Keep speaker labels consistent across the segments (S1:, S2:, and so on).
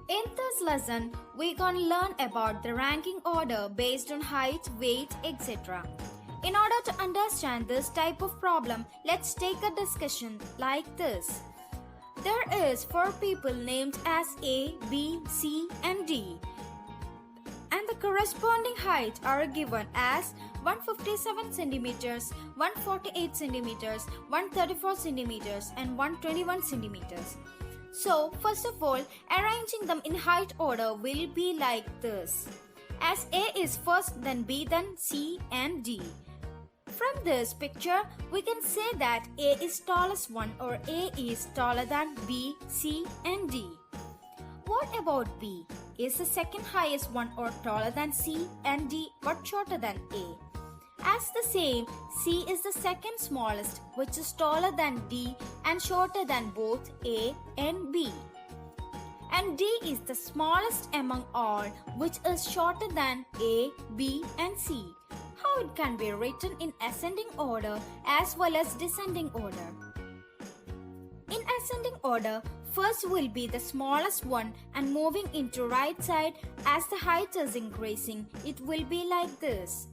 S1: In this lesson, we're gonna learn about the ranking order based on height, weight, etc. In order to understand this type of problem, let's take a discussion like this. There is 4 people named as A, B, C and D. And the corresponding height are given as 157 centimeters, 148 centimeters, 134 centimeters and 121 centimeters. So, first of all, arranging them in height order will be like this. As A is first, then B, then C and D. From this picture, we can say that A is tallest one or A is taller than B, C and D. What about B? Is the second highest one or taller than C and D but shorter than A? As the same, C is the second smallest, which is taller than D and shorter than both A and B. And D is the smallest among all, which is shorter than A, B and C. How it can be written in ascending order as well as descending order? In ascending order, first will be the smallest one and moving into right side as the height is increasing, it will be like this.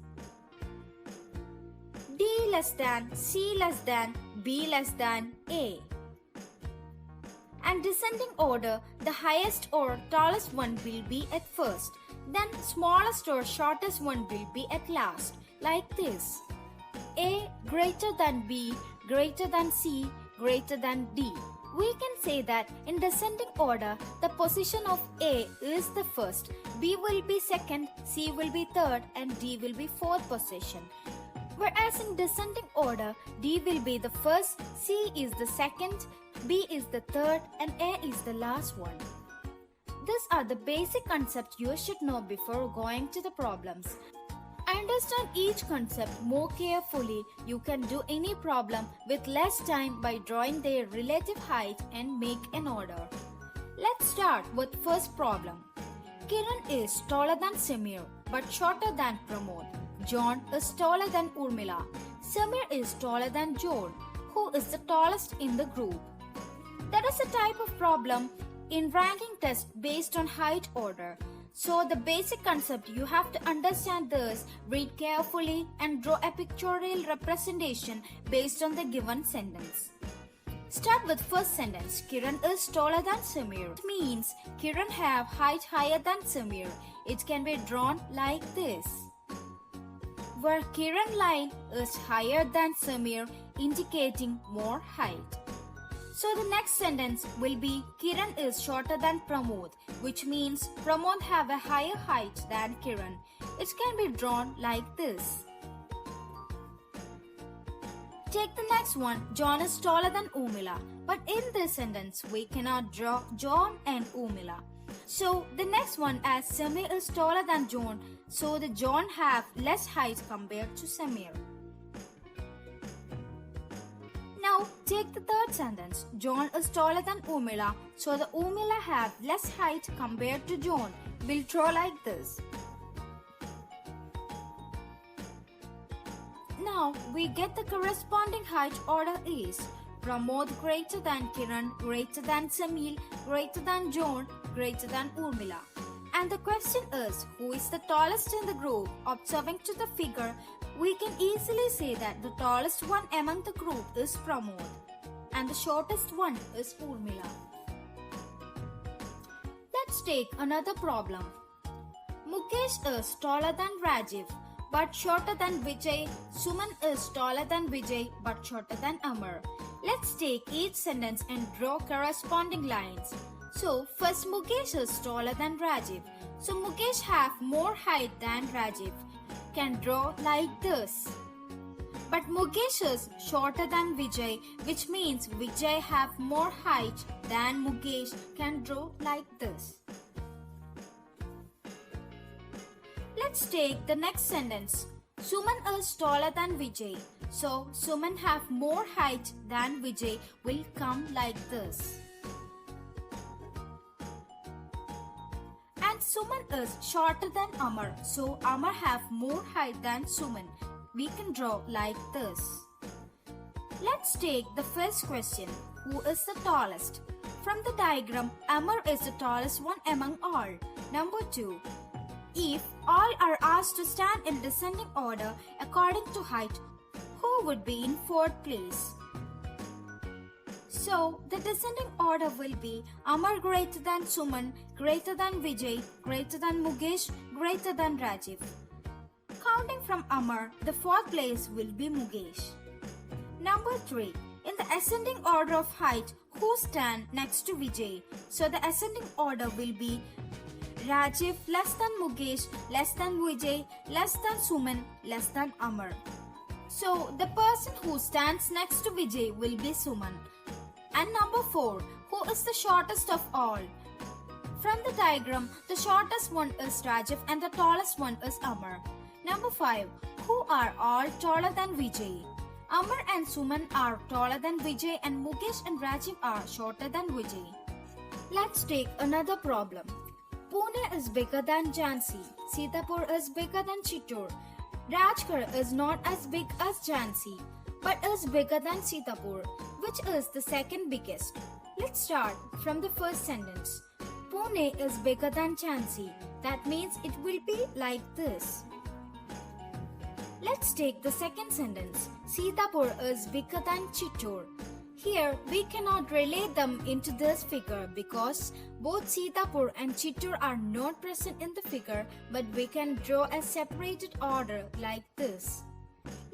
S1: D less than, C less than, B less than A. And descending order, the highest or tallest one will be at first, then smallest or shortest one will be at last, like this. A greater than B, greater than C, greater than D. We can say that in descending order, the position of A is the first, B will be second, C will be third and D will be fourth position. Whereas in descending order, D will be the first, C is the second, B is the third and A is the last one. These are the basic concepts you should know before going to the problems. Understand each concept more carefully. You can do any problem with less time by drawing their relative height and make an order. Let's start with first problem. Kiran is taller than Samir but shorter than Pramod. John is taller than Urmila. Samir is taller than John, who is the tallest in the group. That is a type of problem in ranking test based on height order. So the basic concept you have to understand this, read carefully and draw a pictorial representation based on the given sentence. Start with first sentence. Kiran is taller than Samir. It means Kiran have height higher than Samir. It can be drawn like this, where Kiran line is higher than Samir, indicating more height. So the next sentence will be Kiran is shorter than Pramod, which means Pramod have a higher height than Kiran. It can be drawn like this. Take the next one. John is taller than Urmila, but in this sentence we cannot draw John and Urmila. So the next one, as Samir is taller than John, so the John have less height compared to Samir. Now take the third sentence. John is taller than Urmila, so the Urmila have less height compared to John. We'll draw like this. Now we get the corresponding height order is Pramod greater than Kiran, greater than Samir, greater than John, greater than Urmila. And the question is, who is the tallest in the group? Observing to the figure, we can easily say that the tallest one among the group is Pramod and the shortest one is Urmila. Let's take another problem. Mukesh is taller than Rajiv but shorter than Vijay. Suman is taller than Vijay but shorter than Amar. Let's take each sentence and draw corresponding lines. So first, Mukesh is taller than Rajiv. So Mukesh have more height than Rajiv. Can draw like this. But Mukesh is shorter than Vijay, which means Vijay have more height than Mukesh. Can draw like this. Let's take the next sentence. Suman is taller than Vijay. So Suman have more height than Vijay will come like this. And Suman is shorter than Amar, so Amar have more height than Suman. We can draw like this. Let's take the first question. Who is the tallest? From the diagram, Amar is the tallest one among all. Number 2. If all are asked to stand in descending order according to height, who would be in fourth place? So, the descending order will be Amar greater than Suman, greater than Vijay, greater than Mukesh, greater than Rajiv. Counting from Amar, the fourth place will be Mukesh. Number 3. In the ascending order of height, who stand next to Vijay? So, the ascending order will be Rajiv less than Mukesh, less than Vijay, less than Suman, less than Amar. So, the person who stands next to Vijay will be Suman. And number 4, who is the shortest of all? From the diagram, the shortest one is Rajiv and the tallest one is Amar. Number 5, who are all taller than Vijay? Amar and Suman are taller than Vijay and Mukesh and Rajiv are shorter than Vijay. Let's take another problem. Pune is bigger than Jhansi. Sitapur is bigger than Chittor. Rajgarh is not as big as Jhansi, but is bigger than Sitapur, which is the second biggest. Let's start from the first sentence. Pune is bigger than Jhansi. That means it will be like this. Let's take the second sentence. Sitapur is bigger than Chittor. Here, we cannot relate them into this figure because both Sitapur and Chittor are not present in the figure, but we can draw a separated order like this.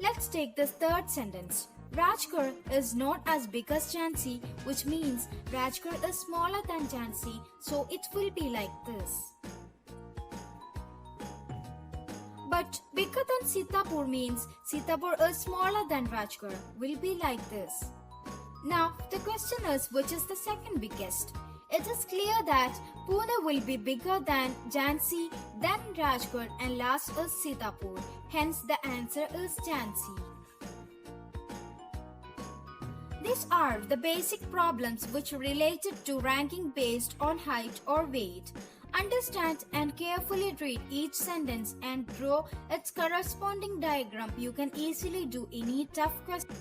S1: Let's take the third sentence. Rajgarh is not as big as Jhansi, which means Rajgarh is smaller than Jhansi, so it will be like this. But bigger than Sitapur means Sitapur is smaller than Rajgarh, will be like this. Now, the question is which is the second biggest? It is clear that Pune will be bigger than Jhansi, then Rajgarh, and last is Sitapur. Hence, the answer is Jhansi. These are the basic problems which are related to ranking based on height or weight. Understand and carefully read each sentence and draw its corresponding diagram. You can easily do any tough question.